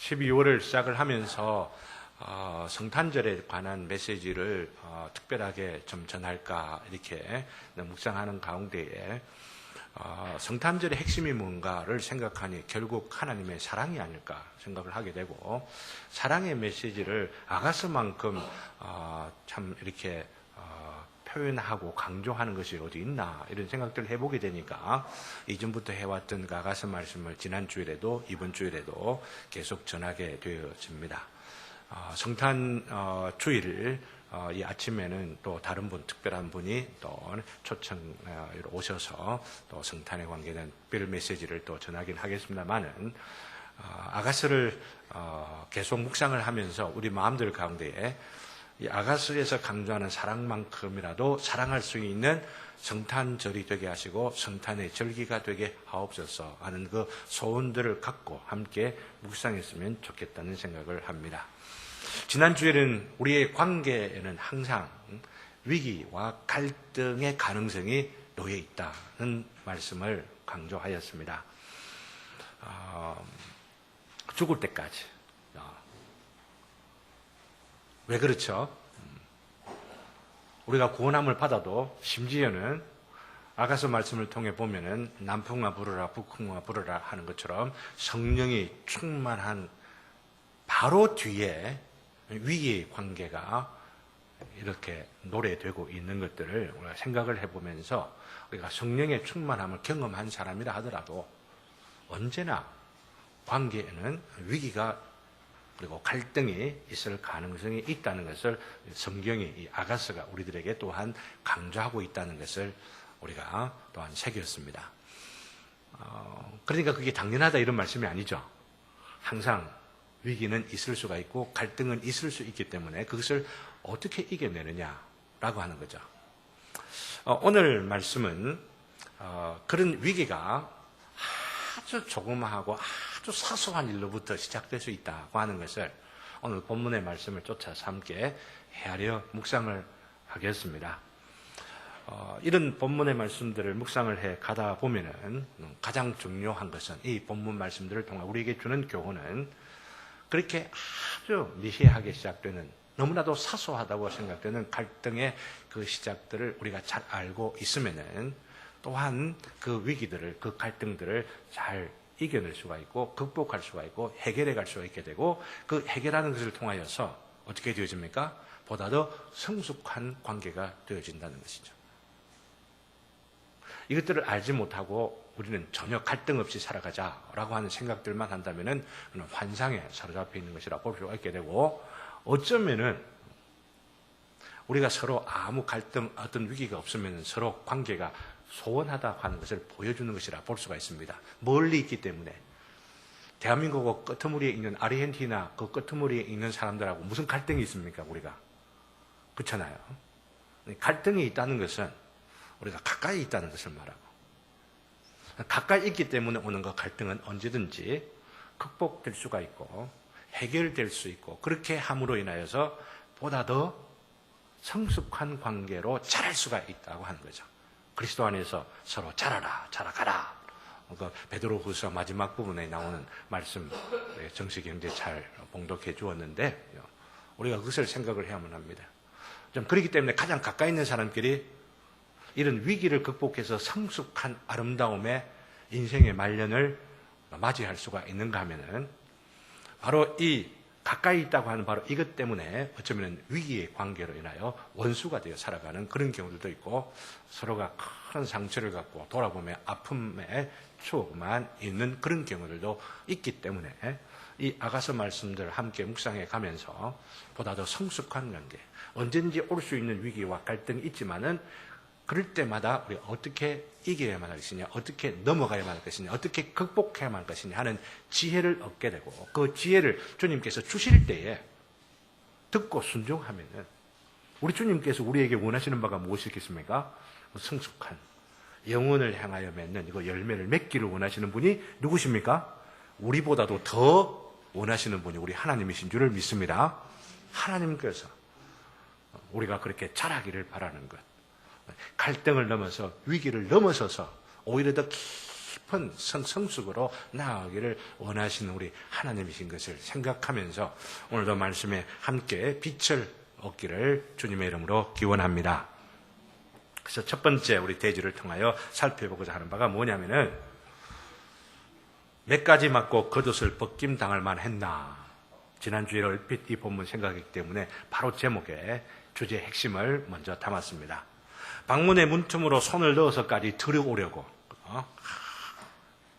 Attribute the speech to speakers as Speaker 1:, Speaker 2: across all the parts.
Speaker 1: 12월을 시작을 하면서 성탄절에 관한 메시지를 특별하게 좀 전할까 이렇게 묵상하는 가운데에 성탄절의 핵심이 뭔가를 생각하니 결국 하나님의 사랑이 아닐까 생각을 하게 되고, 사랑의 메시지를 아가서만큼 참 이렇게 표현하고 강조하는 것이 어디 있나 이런 생각들을 해보게 되니까 이전부터 해왔던 그 아가서 말씀을 지난 주일에도 이번 주일에도 계속 전하게 되어집니다. 성탄 주일 이 아침에는 또 다른 분, 특별한 분이 또 초청으로 오셔서 또 성탄에 관계된 특별 메시지를 또 전하긴 하겠습니다만은, 아가서를 계속 묵상을 하면서 우리 마음들 가운데에 이 아가서에서 강조하는 사랑만큼이라도 사랑할 수 있는 성탄절이 되게 하시고 성탄의 절기가 되게 하옵소서 하는 그 소원들을 갖고 함께 묵상했으면 좋겠다는 생각을 합니다. 지난 주에는 우리의 관계에는 항상 위기와 갈등의 가능성이 놓여 있다는 말씀을 강조하였습니다. 죽을 때까지. 왜 그렇죠? 우리가 구원함을 받아도 심지어는 아가서 말씀을 통해 보면은 남풍아 불어라 북풍아 불어라 하는 것처럼 성령이 충만한 바로 뒤에 위기의 관계가 이렇게 노래되고 있는 것들을 우리가 생각을 해보면서, 우리가 성령의 충만함을 경험한 사람이라 하더라도 언제나 관계에는 위기가 그리고 갈등이 있을 가능성이 있다는 것을 성경이, 이 아가서가 우리들에게 또한 강조하고 있다는 것을 우리가 또한 새겼습니다. 그러니까 그게 당연하다 이런 말씀이 아니죠. 항상 위기는 있을 수가 있고 갈등은 있을 수 있기 때문에 그것을 어떻게 이겨내느냐라고 하는 거죠. 오늘 말씀은 그런 위기가 아주 조그마하고 아주 사소한 일로부터 시작될 수 있다고 하는 것을 오늘 본문의 말씀을 쫓아서 함께 헤아려 묵상을 하겠습니다. 이런 본문의 말씀들을 묵상을 해 가다 보면은 가장 중요한 것은 이 본문 말씀들을 통해 우리에게 주는 교훈은, 그렇게 아주 미세하게 시작되는, 너무나도 사소하다고 생각되는 갈등의 그 시작들을 우리가 잘 알고 있으면은 또한 그 위기들을, 그 갈등들을 잘 이겨낼 수가 있고 극복할 수가 있고 해결해 갈 수가 있게 되고, 그 해결하는 것을 통하여서 어떻게 되어집니까? 보다 더 성숙한 관계가 되어진다는 것이죠. 이것들을 알지 못하고 우리는 전혀 갈등 없이 살아가자라고 하는 생각들만 한다면은 환상에 사로잡혀 있는 것이라 볼 수가 있게 되고, 어쩌면은 우리가 서로 아무 갈등, 어떤 위기가 없으면 서로 관계가 소원하다고 하는 것을 보여주는 것이라 볼 수가 있습니다. 멀리 있기 때문에. 대한민국 끄트머리에 있는 아르헨티나 그 끄트머리에 있는 사람들하고 무슨 갈등이 있습니까, 우리가? 그렇잖아요. 갈등이 있다는 것은 우리가 가까이 있다는 것을 말하고, 가까이 있기 때문에 오는 그 갈등은 언제든지 극복될 수가 있고 해결될 수 있고, 그렇게 함으로 인하여서 보다 더 성숙한 관계로 자랄 수가 있다고 하는 거죠. 그리스도 안에서 서로 자라라, 자라가라. 그 베드로후서 마지막 부분에 나오는 말씀 정식 형제 잘 봉독해 주었는데, 우리가 그것을 생각을 해야만 합니다. 좀 그렇기 때문에 가장 가까이 있는 사람끼리 이런 위기를 극복해서 성숙한 아름다움의 인생의 말년을 맞이할 수가 있는가 하면은 바로 이 가까이 있다고 하는 바로 이것 때문에 어쩌면 위기의 관계로 인하여 원수가 되어 살아가는 그런 경우들도 있고, 서로가 큰 상처를 갖고 돌아보면 아픔의 추억만 있는 그런 경우들도 있기 때문에 이 아가서 말씀들을 함께 묵상해 가면서 보다 더 성숙한 관계, 언제든지 올 수 있는 위기와 갈등이 있지만은 그럴 때마다 우리가 어떻게 이겨야만 할 것이냐, 어떻게 넘어가야만 할 것이냐, 어떻게 극복해야만 할 것이냐 하는 지혜를 얻게 되고, 그 지혜를 주님께서 주실 때에 듣고 순종하면은 우리 주님께서 우리에게 원하시는 바가 무엇이겠습니까? 성숙한 영혼을 향하여 맺는 이거 열매를 맺기를 원하시는 분이 누구십니까? 우리보다도 더 원하시는 분이 우리 하나님이신 줄을 믿습니다. 하나님께서 우리가 그렇게 자라기를 바라는 것, 갈등을 넘어서 위기를 넘어서서 오히려 더 깊은 성숙으로 나아가기를 원하시는 우리 하나님이신 것을 생각하면서 오늘도 말씀에 함께 빛을 얻기를 주님의 이름으로 기원합니다. 그래서 첫 번째 우리 대지를 통하여 살펴보고자 하는 바가 뭐냐면은 몇 가지 맞고 겉옷을 벗김 당할 만했나. 지난주에 얼핏 이 본문 생각했기 때문에 바로 제목에 주제의 핵심을 먼저 담았습니다. 방문의 문틈으로 손을 넣어서까지 들어오려고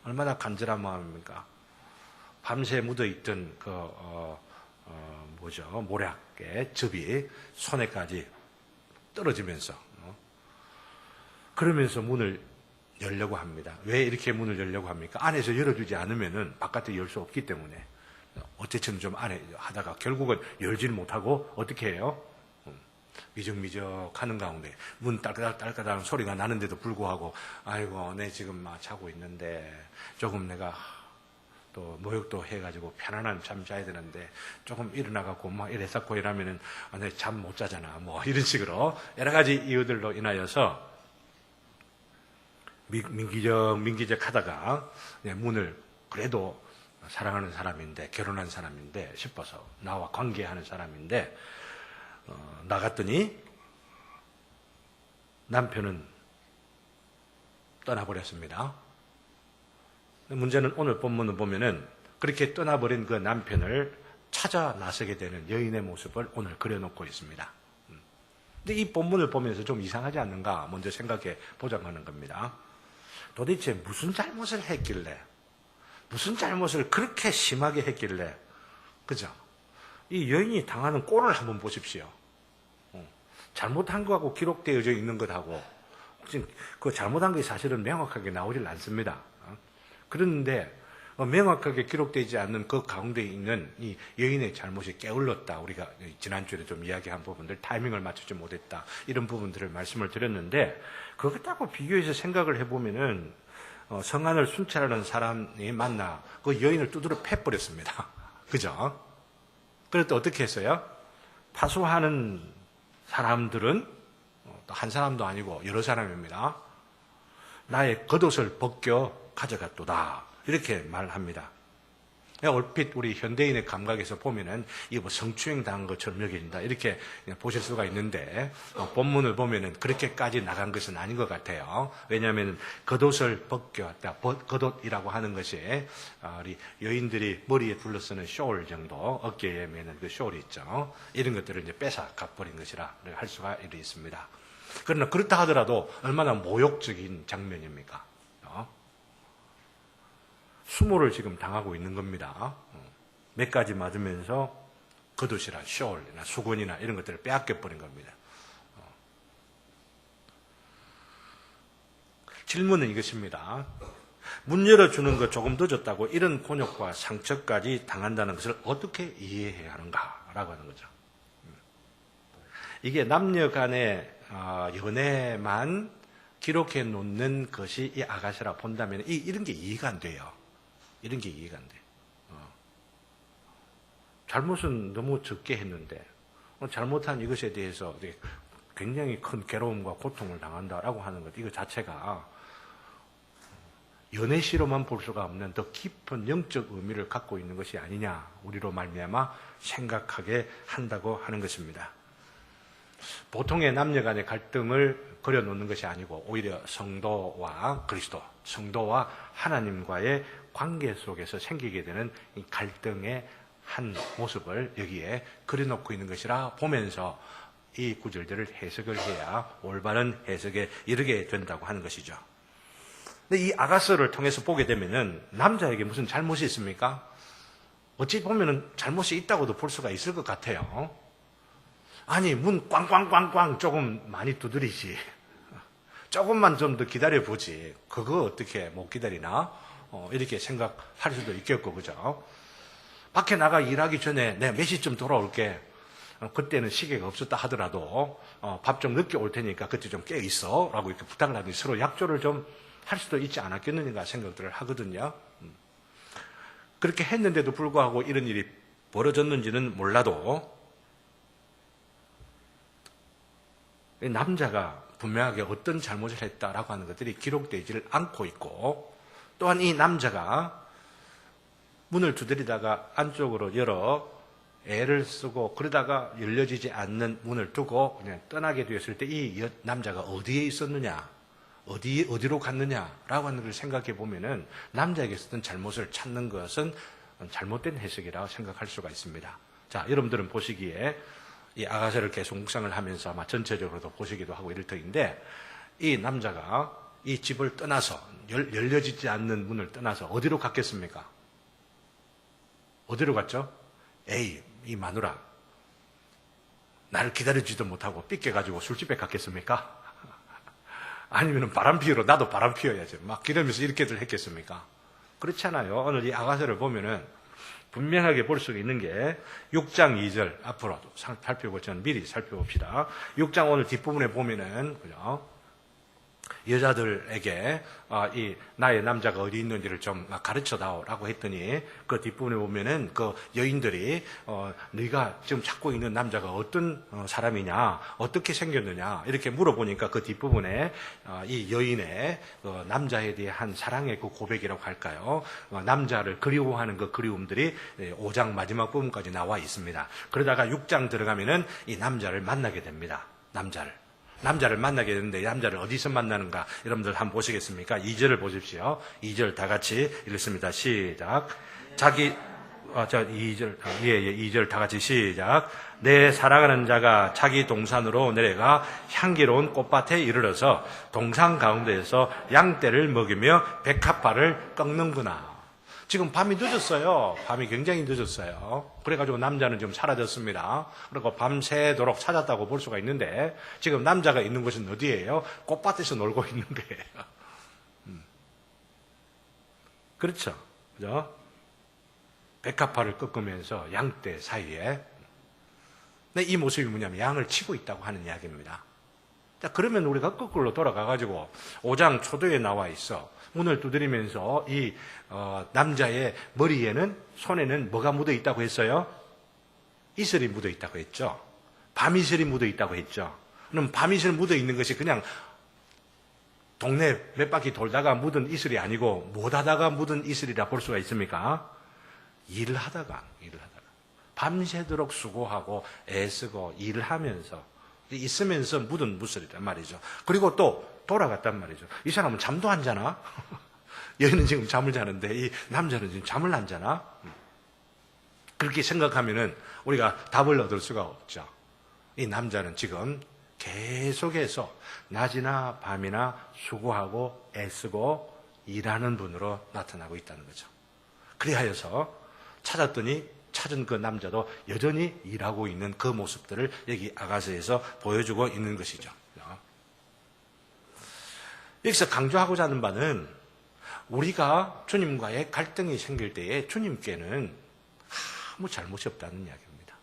Speaker 1: 얼마나 간절한 마음입니까? 밤새 묻어있던 모략의 즙이 손에까지 떨어지면서 그러면서 문을 열려고 합니다. 왜 이렇게 문을 열려고 합니까? 안에서 열어주지 않으면은 바깥에 열 수 없기 때문에 어쨌든 좀 안에 하다가 결국은 열지를 못하고 어떻게 해요? 미적미적 하는 가운데 문 딸까닥 소리가 나는데도 불구하고 아이고 내 지금 막 자고 있는데 조금 내가 또 모욕도 해가지고 편안한 잠 자야 되는데 조금 일어나갖고 막 이래서 이러면은 내 잠 못 자잖아 뭐 이런 식으로 여러 가지 이유들로 인하여서 민기적 하다가 문을 그래도 사랑하는 사람인데 결혼한 사람인데 싶어서 나와 관계하는 사람인데 나갔더니 남편은 떠나버렸습니다. 문제는 오늘 본문을 보면은 그렇게 떠나버린 그 남편을 찾아 나서게 되는 여인의 모습을 오늘 그려놓고 있습니다. 근데 이 본문을 보면서 좀 이상하지 않는가 먼저 생각해 보자고 하는 겁니다. 도대체 무슨 잘못을 했길래 무슨 잘못을 그렇게 심하게 했길래 그죠? 이 여인이 당하는 꼴을 한번 보십시오. 잘못한 거하고 기록되어져 있는 것하고 그 잘못한 게 사실은 명확하게 나오질 않습니다. 그런데 명확하게 기록되지 않는 그 가운데 있는 이 여인의 잘못이 게을렀다. 우리가 지난주에 좀 이야기한 부분들 타이밍을 맞추지 못했다. 이런 부분들을 말씀을 드렸는데 그것하고 비교해서 생각을 해보면은 성안을 순찰하는 사람이 만나 그 여인을 두드려 패버렸습니다. 그죠? 그럴 때 어떻게 했어요? 파수하는 사람들은 또 한 사람도 아니고 여러 사람입니다. 나의 겉옷을 벗겨 가져갔도다. 이렇게 말합니다. 얼핏 우리 현대인의 감각에서 보면은 이거 뭐 성추행 당한 것처럼 여겨진다. 이렇게 보실 수가 있는데 본문을 보면은 그렇게까지 나간 것은 아닌 것 같아요. 왜냐하면 겉옷을 벗겨왔다. 겉옷이라고 하는 것이 우리 여인들이 머리에 둘러쓰는 숄 정도, 어깨에 매는 그 숄이 있죠. 이런 것들을 이제 뺏어 가버린 것이라 할 수가 있습니다. 그러나 그렇다 하더라도 얼마나 모욕적인 장면입니까? 수모를 지금 당하고 있는 겁니다. 몇 가지 맞으면서 겉옷이나 숄이나 수건이나 이런 것들을 빼앗겨 버린 겁니다. 질문은 이것입니다. 문 열어주는 거 조금 늦었다고 이런 곤욕과 상처까지 당한다는 것을 어떻게 이해해야 하는가라고 하는 거죠. 이게 남녀 간의 연애만 기록해 놓는 것이 이 아가씨라 본다면 이런 게 이해가 안 돼요. 이런 게 이해가 안 돼. 잘못은 너무 적게 했는데 잘못한 이것에 대해서 굉장히 큰 괴로움과 고통을 당한다라고 하는 것 이거 자체가 연애시로만 볼 수가 없는 더 깊은 영적 의미를 갖고 있는 것이 아니냐 우리로 말미암아 생각하게 한다고 하는 것입니다. 보통의 남녀 간의 갈등을 그려놓는 것이 아니고 오히려 성도와 그리스도, 성도와 하나님과의 관계 속에서 생기게 되는 이 갈등의 한 모습을 여기에 그려놓고 있는 것이라 보면서 이 구절들을 해석을 해야 올바른 해석에 이르게 된다고 하는 것이죠. 근데 이 아가서를 통해서 보게 되면은 남자에게 무슨 잘못이 있습니까? 어찌 보면은 잘못이 있다고도 볼 수가 있을 것 같아요. 아니 문 꽝꽝꽝꽝 조금 많이 두드리지. 조금만 좀 더 기다려보지. 그거 어떻게 못 기다리나? 이렇게 생각할 수도 있겠고, 그죠? 밖에 나가 일하기 전에 내가 몇 시쯤 돌아올게. 그때는 시계가 없었다 하더라도, 밥 좀 늦게 올 테니까 그때 좀 깨 있어. 라고 이렇게 부탁을 하더니 서로 약조를 좀 할 수도 있지 않았겠느냐 생각들을 하거든요. 그렇게 했는데도 불구하고 이런 일이 벌어졌는지는 몰라도, 남자가 분명하게 어떤 잘못을 했다라고 하는 것들이 기록되지를 않고 있고 또한 이 남자가 문을 두드리다가 안쪽으로 열어 애를 쓰고 그러다가 열려지지 않는 문을 두고 그냥 떠나게 되었을 때 이 남자가 어디에 있었느냐, 어디로 갔느냐라고 하는 걸 생각해 보면은 남자에게 있었던 잘못을 찾는 것은 잘못된 해석이라고 생각할 수가 있습니다. 자, 여러분들은 보시기에 이 아가서를 계속 묵상을 하면서 아마 전체적으로도 보시기도 하고 이럴 터인데, 이 남자가 이 집을 떠나서 열려지지 않는 문을 떠나서 어디로 갔겠습니까? 어디로 갔죠? 에이, 이 마누라 나를 기다리지도 못하고 삐껴가지고 술집에 갔겠습니까? 아니면 바람 피우러 나도 바람 피워야지 막 기다리면서 이렇게들 했겠습니까? 그렇잖아요. 오늘 이 아가서를 보면은 분명하게 볼 수 있는 게 6장 2절 앞으로 살펴볼 전 미리 살펴봅시다. 6장 오늘 뒷부분에 보면은 그죠? 여자들에게 이 나의 남자가 어디 있는지를 좀 가르쳐다오라고 했더니 그 뒷부분에 보면은 그 여인들이 네가 지금 찾고 있는 남자가 어떤 사람이냐, 어떻게 생겼느냐 이렇게 물어보니까 그 뒷부분에 이 여인의 남자에 대한 사랑의 그 고백이라고 할까요? 남자를 그리워하는 그 그리움들이 5장 마지막 부분까지 나와 있습니다. 그러다가 6장 들어가면은 이 남자를 만나게 됩니다. 남자를 만나게 되는데 이 남자를 어디서 만나는가 여러분들 한번 보시겠습니까? 2절을 보십시오. 2절 다 같이 읽습니다. 시작. 2절 다 같이 시작. 내 사랑하는 자가 자기 동산으로 내려가 향기로운 꽃밭에 이르러서 동산 가운데에서 양떼를 먹이며 백합화를 꺾는구나. 지금 밤이 늦었어요. 밤이 굉장히 늦었어요. 그래가지고 남자는 좀 사라졌습니다. 그리고 밤새도록 찾았다고 볼 수가 있는데 지금 남자가 있는 곳은 어디예요? 꽃밭에서 놀고 있는 거예요. 그렇죠. 그죠? 백합화를 꺾으면서 양떼 사이에. 근데 이 모습이 뭐냐면 양을 치고 있다고 하는 이야기입니다. 자, 그러면 우리가 거꾸로 돌아가가지고 5장 초도에 나와 있어. 문을 두드리면서 이 남자의 머리에는, 손에는 뭐가 묻어 있다고 했어요? 이슬이 묻어 있다고 했죠. 밤이슬이 묻어 있다고 했죠. 그럼 밤이슬 묻어 있는 것이 그냥 동네 몇 바퀴 돌다가 묻은 이슬이 아니고 못 하다가 묻은 이슬이라 볼 수가 있습니까? 일을 하다가 밤새도록 수고하고 애쓰고 일을 하면서 있으면서 묻은 무슬이란 말이죠. 그리고 또 돌아갔단 말이죠. 이 사람은 잠도 안 자나? 여인은 지금 잠을 자는데 이 남자는 지금 잠을 안 자나? 그렇게 생각하면은 우리가 답을 얻을 수가 없죠. 이 남자는 지금 계속해서 낮이나 밤이나 수고하고 애쓰고 일하는 분으로 나타나고 있다는 거죠. 그리하여서 찾은 그 남자도 여전히 일하고 있는 그 모습들을 여기 아가서에서 보여주고 있는 것이죠. 여기서 강조하고자 하는 바는 우리가 주님과의 갈등이 생길 때에 주님께는 아무 잘못이 없다는 이야기입니다.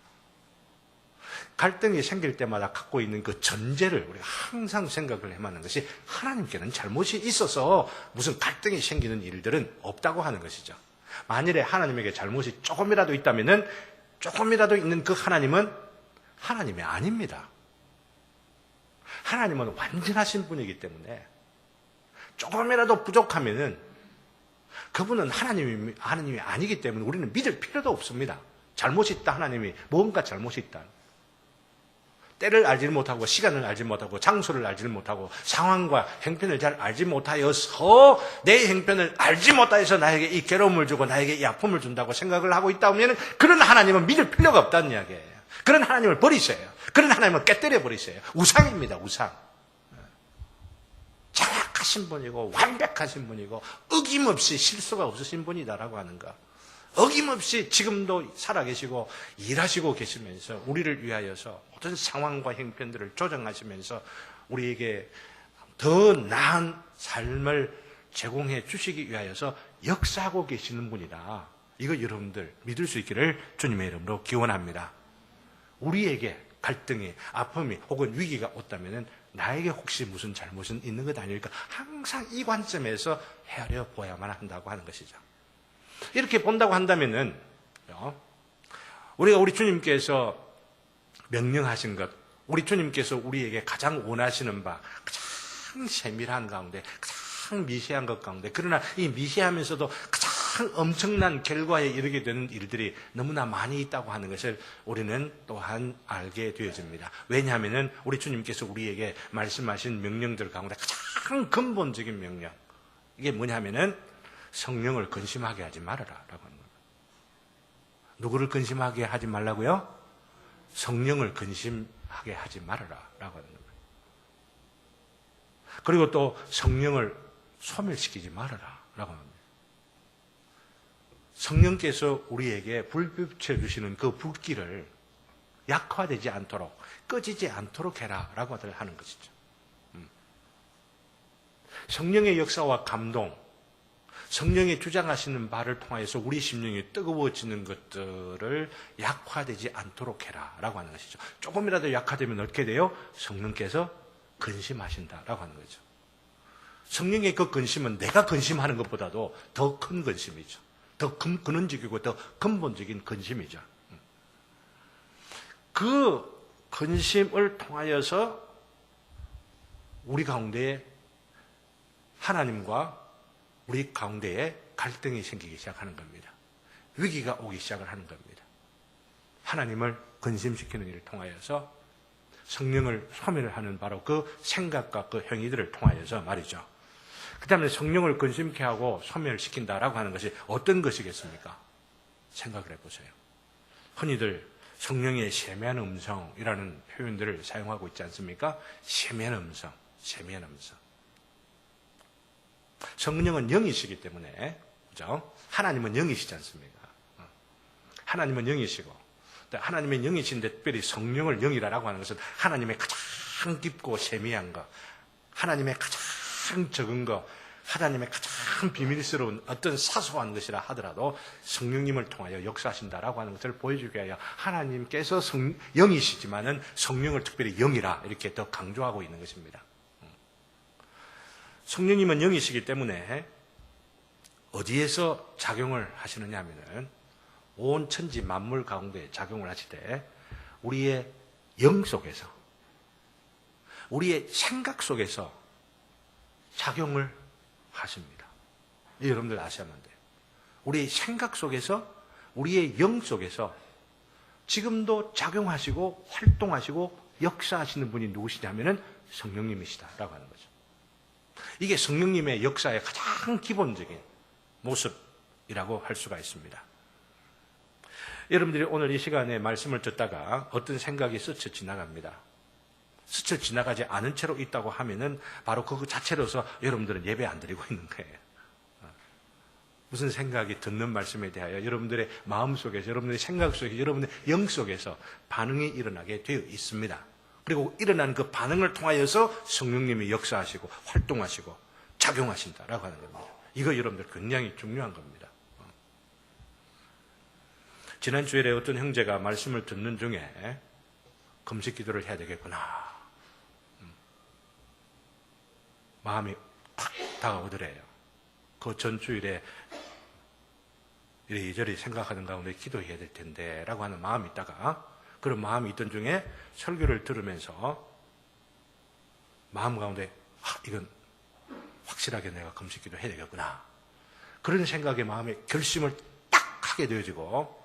Speaker 1: 갈등이 생길 때마다 갖고 있는 그 전제를 우리가 항상 생각을 해마는 것이 하나님께는 잘못이 있어서 무슨 갈등이 생기는 일들은 없다고 하는 것이죠. 만일에 하나님에게 잘못이 조금이라도 있다면은 조금이라도 있는 그 하나님은 하나님이 아닙니다. 하나님은 완전하신 분이기 때문에 조금이라도 부족하면은 그분은 하나님이 아니기 때문에 우리는 믿을 필요도 없습니다. 잘못이 있다, 하나님이 뭔가 잘못이 있다. 때를 알지 못하고 시간을 알지 못하고 장소를 알지 못하고 상황과 형편을 잘 알지 못하여서 내 형편을 알지 못하여서 나에게 이 괴로움을 주고 나에게 이 아픔을 준다고 생각을 하고 있다 보면 그런 하나님은 믿을 필요가 없다는 이야기예요. 그런 하나님을 버리세요. 그런 하나님을 깨뜨려 버리세요. 우상입니다. 우상. 정확하신 분이고 완벽하신 분이고 어김없이 실수가 없으신 분이다라고 하는 것. 어김없이 지금도 살아계시고 일하시고 계시면서 우리를 위하여서 모든 상황과 형편들을 조정하시면서 우리에게 더 나은 삶을 제공해 주시기 위하여서 역사하고 계시는 분이다. 이거 여러분들 믿을 수 있기를 주님의 이름으로 기원합니다. 우리에게 갈등이, 아픔이 혹은 위기가 왔다면 나에게 혹시 무슨 잘못은 있는 것 아닐까? 항상 이 관점에서 헤아려 보아야만 한다고 하는 것이죠. 이렇게 본다고 한다면은 우리가 우리 주님께서 명령하신 것, 우리 주님께서 우리에게 가장 원하시는 바, 가장 세밀한 가운데, 가장 가장 미세한 것 가운데, 그러나 이 미세하면서도 가장 엄청난 결과에 이르게 되는 일들이 너무나 많이 있다고 하는 것을 우리는 또한 알게 되어집니다. 왜냐하면 우리 주님께서 우리에게 말씀하신 명령들 가운데 가장 근본적인 명령, 이게 뭐냐면은 성령을 근심하게 하지 말아라 라고 하는 거예요. 누구를 근심하게 하지 말라고요? 성령을 근심하게 하지 말아라 라고 하는 거예요. 그리고 또 성령을 소멸시키지 말아라 라고 합니다. 성령께서 우리에게 불 비춰주시는 그 불길을 약화되지 않도록, 꺼지지 않도록 해라 라고 하는 것이죠. 성령의 역사와 감동, 성령이 주장하시는 바를 통하여서 우리 심령이 뜨거워지는 것들을 약화되지 않도록 해라 라고 하는 것이죠. 조금이라도 약화되면 어떻게 돼요? 성령께서 근심하신다라고 하는 거죠. 성령의 그 근심은 내가 근심하는 것보다도 더 큰 근심이죠. 더 근원적이고 더 근본적인 근심이죠. 그 근심을 통하여서 우리 가운데에 하나님과 우리 가운데에 갈등이 생기기 시작하는 겁니다. 위기가 오기 시작을 하는 겁니다. 하나님을 근심시키는 일을 통하여서 성령을 소멸을 하는 바로 그 생각과 그 행위들을 통하여서 말이죠. 그 다음에 성령을 근심케 하고 소멸시킨다라고 하는 것이 어떤 것이겠습니까? 생각을 해보세요. 흔히들 성령의 세미한 음성이라는 표현들을 사용하고 있지 않습니까? 세미한 음성, 세미한 음성. 성령은 영이시기 때문에, 그죠? 하나님은 영이시지 않습니까? 하나님은 영이시고, 하나님의 영이신데 특별히 성령을 영이라고 하는 것은 하나님의 가장 깊고 세미한 것, 하나님의 가장 적은 것, 하나님의 가장 비밀스러운 어떤 사소한 것이라 하더라도 성령님을 통하여 역사하신다라고 하는 것을 보여주기 위하여 하나님께서 영이시지만은 성령을 특별히 영이라 이렇게 더 강조하고 있는 것입니다. 성령님은 영이시기 때문에 어디에서 작용을 하시느냐 하면은 온 천지 만물 가운데 작용을 하실 때 우리의 영 속에서, 우리의 생각 속에서 작용을 하십니다. 여러분들 아셔야만 돼요. 우리의 생각 속에서, 우리의 영 속에서 지금도 작용하시고 활동하시고 역사하시는 분이 누구시냐면은 성령님이시다라고 하는 거죠. 이게 성령님의 역사의 가장 기본적인 모습이라고 할 수가 있습니다. 여러분들이 오늘 이 시간에 말씀을 듣다가 어떤 생각이 스쳐 지나갑니다. 스쳐 지나가지 않은 채로 있다고 하면은 바로 그거 자체로서 여러분들은 예배 안 드리고 있는 거예요. 무슨 생각이 듣는 말씀에 대하여 여러분들의 마음 속에서, 여러분들의 생각 속에서, 여러분의 영 속에서 반응이 일어나게 되어 있습니다. 그리고 일어나는 그 반응을 통하여서 성령님이 역사하시고 활동하시고 작용하신다라고 하는 겁니다. 이거 여러분들 굉장히 중요한 겁니다. 지난 주일에 어떤 형제가 말씀을 듣는 중에 금식 기도를 해야 되겠구나. 마음이 탁 다가오더래요. 그 전주일에 이리저리 생각하는 가운데 기도해야 될 텐데 라고 하는 마음이 있다가, 그런 마음이 있던 중에 설교를 들으면서 마음 가운데 이건 확실하게 내가 금식 기도 해야 되겠구나. 그런 생각에 마음에 결심을 딱 하게 되어지고,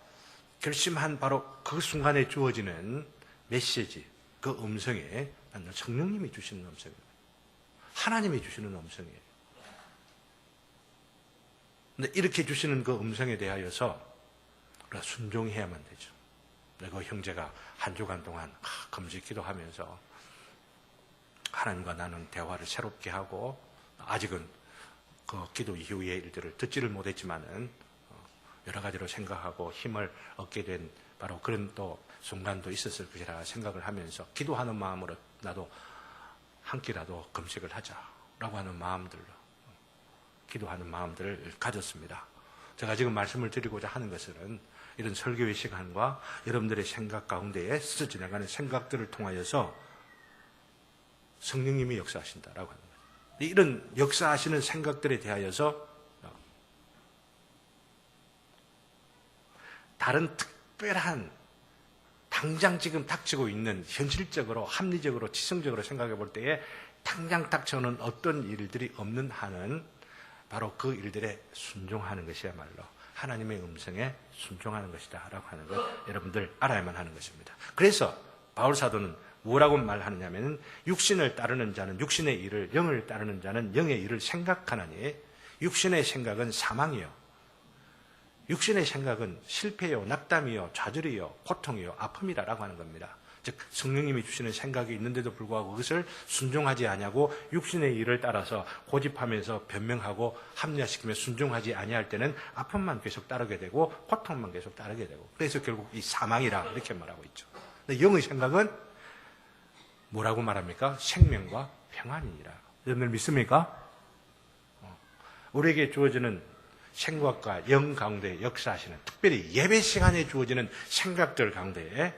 Speaker 1: 결심한 바로 그 순간에 주어지는 메시지, 그 음성이 성령님이 주시는 음성이에요. 하나님이 주시는 음성이에요. 근데 이렇게 주시는 그 음성에 대하여서 우리가 순종해야만 되죠. 그 형제가 한 주간 동안 금식 기도하면서 하나님과 나는 대화를 새롭게 하고, 아직은 그 기도 이후의 일들을 듣지를 못했지만은 여러 가지로 생각하고 힘을 얻게 된 바로 그런 또 순간도 있었을 것이라 생각을 하면서 기도하는 마음으로 나도 한 끼라도 금식을 하자라고 하는 마음들로 기도하는 마음들을 가졌습니다. 제가 지금 말씀을 드리고자 하는 것은 이런 설교의 시간과 여러분들의 생각 가운데에 스쳐 지나가는 생각들을 통하여서 성령님이 역사하신다라고 하는 거예요. 이런 역사하시는 생각들에 대하여서 다른 특별한 당장 지금 닥치고 있는 현실적으로 합리적으로 지성적으로 생각해 볼 때에 당장 닥쳐오는 어떤 일들이 없는 한은 바로 그 일들에 순종하는 것이야말로 하나님의 음성에 순종하는 것이다 라고 하는 것 여러분들 알아야만 하는 것입니다. 그래서 바울 사도는 뭐라고 말하느냐면 육신을 따르는 자는 육신의 일을, 영을 따르는 자는 영의 일을 생각하나니 육신의 생각은 사망이요, 육신의 생각은 실패요, 낙담이요, 좌절이요, 고통이요, 아픔이라고 하는 겁니다. 즉 성령님이 주시는 생각이 있는데도 불구하고 그것을 순종하지 아니하고 육신의 일을 따라서 고집하면서 변명하고 합리화시키며 순종하지 아니할 때는 아픔만 계속 따르게 되고 고통만 계속 따르게 되고, 그래서 결국 이 사망이라 이렇게 말하고 있죠. 근데 영의 생각은 뭐라고 말합니까? 생명과 평안이니라. 여러분들 믿습니까? 우리에게 주어지는 생각과 영 가운데 역사하시는, 특별히 예배 시간에 주어지는 생각들 가운데에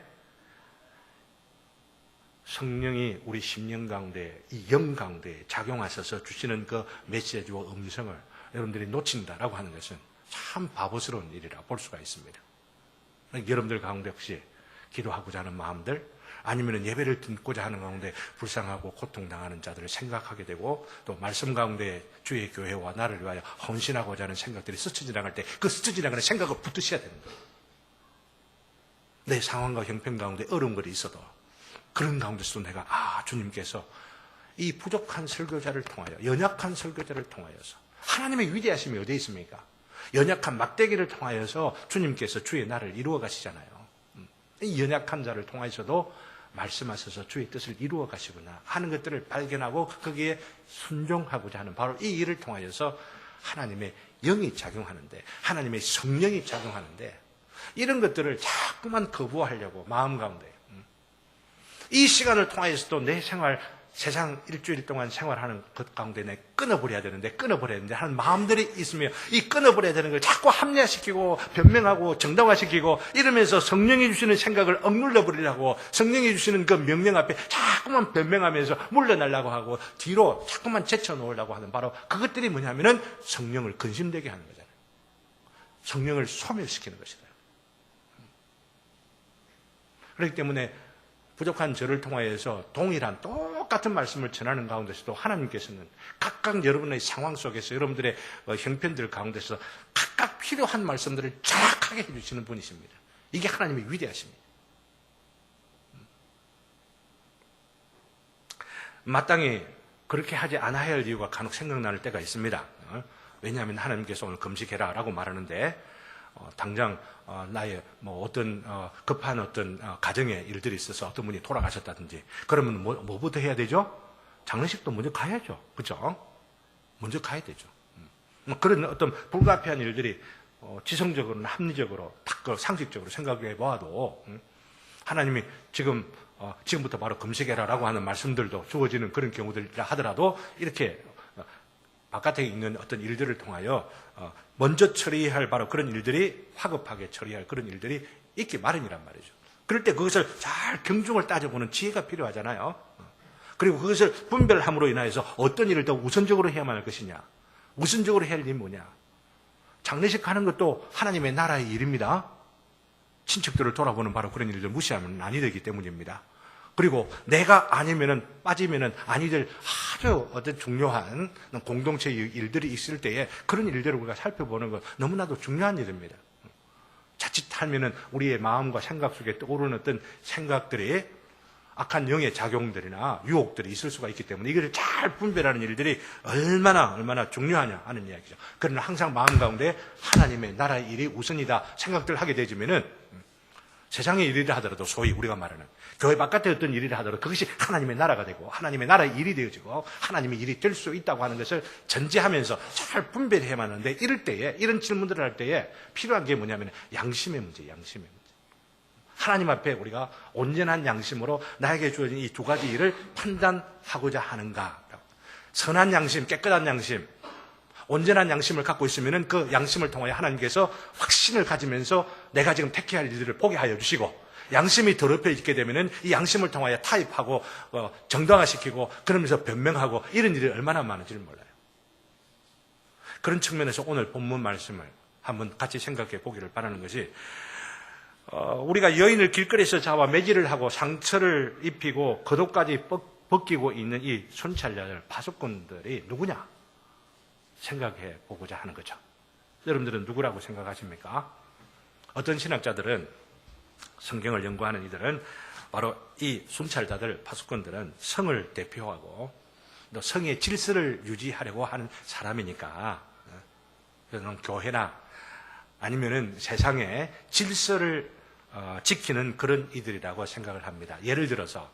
Speaker 1: 성령이 우리 심령 가운데, 이 영 가운데 작용하셔서 주시는 그 메시지와 음성을 여러분들이 놓친다라고 하는 것은 참 바보스러운 일이라 볼 수가 있습니다. 여러분들 가운데 혹시 기도하고자 하는 마음들, 아니면 예배를 듣고자 하는 가운데 불쌍하고 고통당하는 자들을 생각하게 되고, 또 말씀 가운데 주의 교회와 나를 위하여 헌신하고자 하는 생각들이 스쳐 지나갈 때 그 스쳐 지나가는 생각을 붙드셔야 되는 거예요. 내 상황과 형편 가운데 어려운 것이 있어도 그런 가운데서도 내가 주님께서 이 부족한 설교자를 통하여, 연약한 설교자를 통하여서 하나님의 위대하심이 어디에 있습니까? 연약한 막대기를 통하여서 주님께서 주의 날을 이루어 가시잖아요. 이 연약한 자를 통하여서도 말씀하셔서 주의 뜻을 이루어 가시구나 하는 것들을 발견하고 거기에 순종하고자 하는 바로 이 일을 통하여서 하나님의 영이 작용하는데, 하나님의 성령이 작용하는데, 이런 것들을 자꾸만 거부하려고 마음 가운데, 이 시간을 통하여서도 내 생활, 세상 일주일 동안 생활하는 것 가운데 내 끊어버려야 되는데 하는 마음들이 있으며, 이 끊어버려야 되는 걸 자꾸 합리화시키고 변명하고 정당화시키고 이러면서 성령이 주시는 생각을 억눌러 버리려고, 성령이 주시는 그 명령 앞에 자꾸만 변명하면서 물러나려고 하고 뒤로 자꾸만 제쳐놓으려고 하는 바로 그것들이 뭐냐면은 성령을 근심되게 하는 거잖아요. 성령을 소멸시키는 것이다. 그렇기 때문에 부족한 저를 통하여서 동일한 똑같은 말씀을 전하는 가운데서도 하나님께서는 각각 여러분의 상황 속에서, 여러분들의 형편들 가운데서 각각 필요한 말씀들을 정확하게 해주시는 분이십니다. 이게 하나님의 위대하십니다. 마땅히 그렇게 하지 않아야 할 이유가 간혹 생각나는 때가 있습니다. 왜냐하면 하나님께서 오늘 금식해라 라고 말하는데, 당장 나의 어떤 급한 어떤 가정의 일들이 있어서 어떤 분이 돌아가셨다든지 그러면 뭐부터 해야 되죠? 장례식도 먼저 가야죠. 그렇죠? 먼저 가야 되죠. 그런 어떤 불가피한 일들이 지성적으로나 합리적으로 딱 상식적으로 생각해 보아도 하나님이 지금부터 바로 금식해라라고 하는 말씀들도 주어지는 그런 경우들이라 하더라도 이렇게 바깥에 있는 어떤 일들을 통하여 먼저 처리할 바로 그런 일들이, 화급하게 처리할 그런 일들이 있기 마련이란 말이죠. 그럴 때 그것을 잘 경중을 따져보는 지혜가 필요하잖아요. 그리고 그것을 분별함으로 인하여서 어떤 일을 더 우선적으로 해야만 할 것이냐, 우선적으로 해야 할 일이 뭐냐. 장례식 하는 것도 하나님의 나라의 일입니다. 친척들을 돌아보는 바로 그런 일들 무시하면 아니 되기 때문입니다. 그리고 내가 아니면은, 빠지면은 아니 될 아주 어떤 중요한 공동체의 일들이 있을 때에 그런 일들을 우리가 살펴보는 것 너무나도 중요한 일입니다. 자칫하면은 우리의 마음과 생각 속에 떠오르는 어떤 생각들이 악한 영의 작용들이나 유혹들이 있을 수가 있기 때문에 이걸 잘 분별하는 일들이 얼마나 중요하냐 하는 이야기죠. 그러나 항상 마음 가운데 하나님의 나라의 일이 우선이다 생각들을 하게 되지면은 세상의 일이라 하더라도, 소위 우리가 말하는 교회 바깥의 어떤 일이라 하더라도 그것이 하나님의 나라가 되고 하나님의 나라의 일이 되어지고 하나님의 일이 될 수 있다고 하는 것을 전제하면서 잘 분별해야만 하는데, 이럴 때에, 이런 질문들을 할 때에 필요한 게 뭐냐면 양심의 문제, 양심의 문제. 하나님 앞에 우리가 온전한 양심으로 나에게 주어진 이 두 가지 일을 판단하고자 하는가. 선한 양심, 깨끗한 양심, 온전한 양심을 갖고 있으면 그 양심을 통하여 하나님께서 확신을 가지면서 내가 지금 택해야 할 일들을 보게 하여 주시고, 양심이 더럽혀 있게 되면은 이 양심을 통하여 타협하고 정당화시키고 그러면서 변명하고 이런 일이 얼마나 많은지를 몰라요. 그런 측면에서 오늘 본문 말씀을 한번 같이 생각해 보기를 바라는 것이, 우리가 여인을 길거리에서 잡아 매질을 하고 상처를 입히고 겉옷까지 벗기고 있는 이 순찰자들, 파수꾼들이 누구냐 생각해 보고자 하는 거죠. 여러분들은 누구라고 생각하십니까? 어떤 신학자들은, 성경을 연구하는 이들은 바로 이 순찰자들, 파수꾼들은 성을 대표하고 또 성의 질서를 유지하려고 하는 사람이니까, 그래서 교회나 아니면은 세상의 질서를 지키는 그런 이들이라고 생각을 합니다. 예를 들어서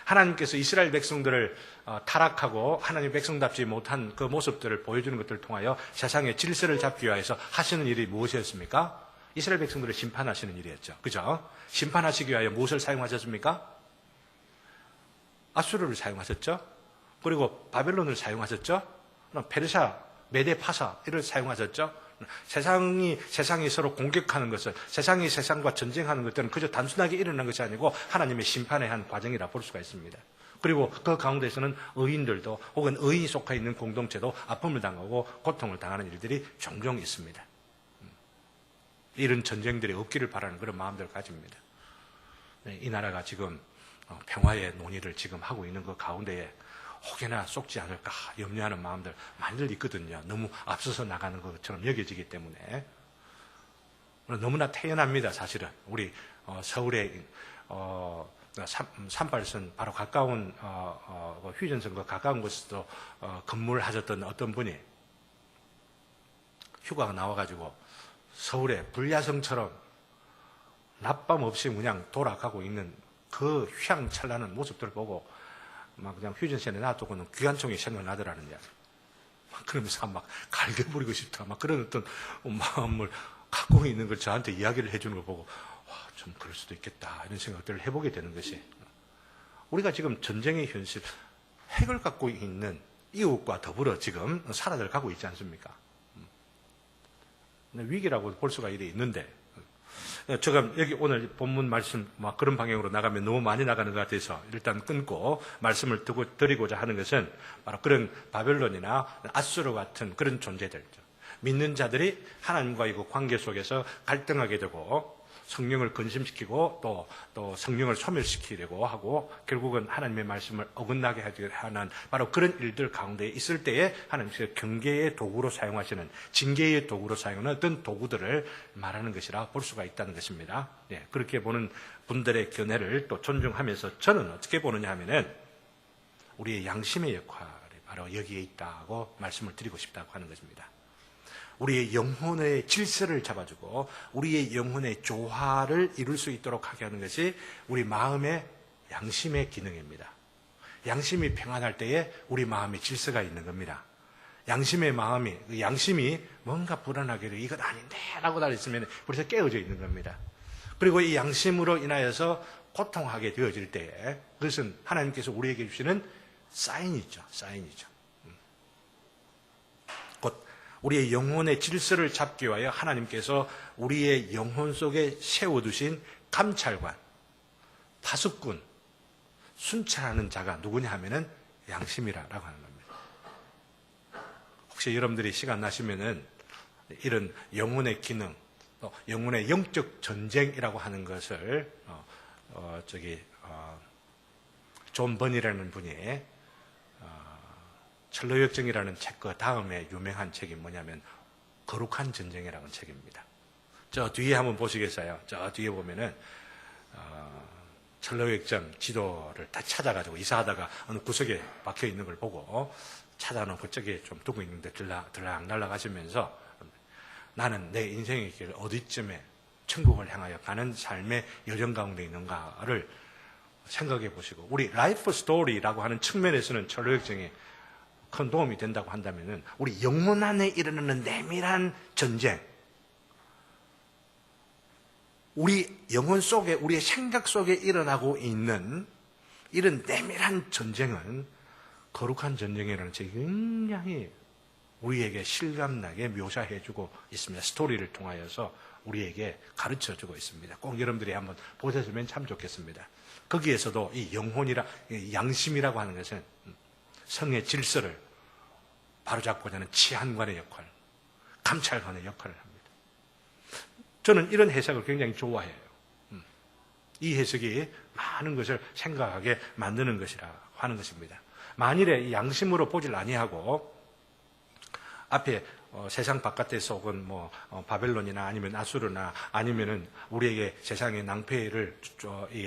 Speaker 1: 하나님께서 이스라엘 백성들을 타락하고 하나님 백성답지 못한 그 모습들을 보여주는 것들을 통하여 세상의 질서를 잡기 위해서 하시는 일이 무엇이었습니까? 이스라엘 백성들을 심판하시는 일이었죠. 그죠? 심판하시기 위하여 무엇을 사용하셨습니까? 아수르를 사용하셨죠. 그리고 바벨론을 사용하셨죠. 페르샤, 메데 파사 이를 사용하셨죠. 세상이 서로 공격하는 것을, 세상이 세상과 전쟁하는 것들은 그저 단순하게 일어난 것이 아니고 하나님의 심판의 한 과정이라 볼 수가 있습니다. 그리고 그 가운데서는 의인들도 혹은 의인이 속해 있는 공동체도 아픔을 당하고 고통을 당하는 일들이 종종 있습니다. 이런 전쟁들이 없기를 바라는 그런 마음들을 가집니다. 이 나라가 지금 평화의 논의를 지금 하고 있는 그 가운데에 혹여나 쏟지 않을까 염려하는 마음들 많이들 있거든요. 너무 앞서서 나가는 것처럼 여겨지기 때문에. 너무나 태연합니다, 사실은. 우리 서울의 38선 바로 가까운 휴전선과 가까운 곳에서도 근무를 하셨던 어떤 분이 휴가가 나와가지고 서울의 불야성처럼 낮밤 없이 그냥 돌아가고 있는 그 휘황찬란한 모습들을 보고 막 그냥 휴전선에 놔두고는 귀한총이 생각나더라는 이야기. 그러면서 막 갈겨버리고 싶다. 막 그런 어떤 마음을 갖고 있는 걸 저한테 이야기를 해주는 걸 보고, 와, 좀 그럴 수도 있겠다. 이런 생각들을 해보게 되는 것이. 우리가 지금 전쟁의 현실, 핵을 갖고 있는 이웃과 더불어 지금 살아들 가고 있지 않습니까? 위기라고 볼 수가 있는데, 제가 여기 오늘 본문 말씀 막 그런 방향으로 나가면 너무 많이 나가는 것 같아서 일단 끊고 말씀을 드리고자 하는 것은 바로 그런 바벨론이나 아수르 같은 그런 존재들죠. 믿는 자들이 하나님과의 그 관계 속에서 갈등하게 되고 성령을 근심시키고 또 성령을 소멸시키려고 하고 결국은 하나님의 말씀을 어긋나게 하는 바로 그런 일들 가운데 있을 때에 하나님께서 경계의 도구로 사용하시는, 징계의 도구로 사용하는 어떤 도구들을 말하는 것이라 볼 수가 있다는 것입니다. 네, 그렇게 보는 분들의 견해를 또 존중하면서 저는 어떻게 보느냐 하면은 우리의 양심의 역할이 바로 여기에 있다고 말씀을 드리고 싶다고 하는 것입니다. 우리의 영혼의 질서를 잡아주고 우리의 영혼의 조화를 이룰 수 있도록 하게 하는 것이 우리 마음의 양심의 기능입니다. 양심이 평안할 때에 우리 마음에 질서가 있는 겁니다. 양심이 뭔가 불안하게 이건 아닌데 라고 달렸으면 벌써 깨어져 있는 겁니다. 그리고 이 양심으로 인하여서 고통하게 되어질 때에 그것은 하나님께서 우리에게 주시는 사인이죠. 우리의 영혼의 질서를 잡기 위하여 하나님께서 우리의 영혼 속에 세워두신 감찰관, 파수꾼, 순찰하는 자가 누구냐 하면은 양심이라고 하는 겁니다. 혹시 여러분들이 시간 나시면은 이런 영혼의 기능, 또 영혼의 영적 전쟁이라고 하는 것을 존 번이라는 분이 철로역정이라는 책 그 다음에 유명한 책이 뭐냐면 거룩한 전쟁이라는 책입니다. 저 뒤에 한번 보시겠어요? 저 뒤에 보면은 철로역정 지도를 다 찾아가지고 이사하다가 어느 구석에 박혀 있는 걸 보고 찾아놓고 저기 좀 두고 있는데 들락날락 하시면서 나는 내 인생의 길 어디쯤에 천국을 향하여 가는 삶의 여정 가운데 있는가를 생각해 보시고 우리 라이프 스토리라고 하는 측면에서는 철로역정이 큰 도움이 된다고 한다면은 우리 영혼 안에 일어나는 내밀한 전쟁, 우리 영혼 속에, 우리의 생각 속에 일어나고 있는 이런 내밀한 전쟁은 거룩한 전쟁이라는 책이 굉장히 우리에게 실감나게 묘사해주고 있습니다. 스토리를 통하여서 우리에게 가르쳐주고 있습니다. 꼭 여러분들이 한번 보셨으면 참 좋겠습니다. 거기에서도 이 영혼이라, 양심이라고 하는 것은 성의 질서를 바로잡고자 하는 치안관의 역할, 감찰관의 역할을 합니다. 저는 이런 해석을 굉장히 좋아해요. 이 해석이 많은 것을 생각하게 만드는 것이라 하는 것입니다. 만일에 양심으로 보질 아니하고 앞에 세상 바깥에서 혹은 바벨론이나 아니면 아수르나 아니면은 우리에게 세상의 낭패를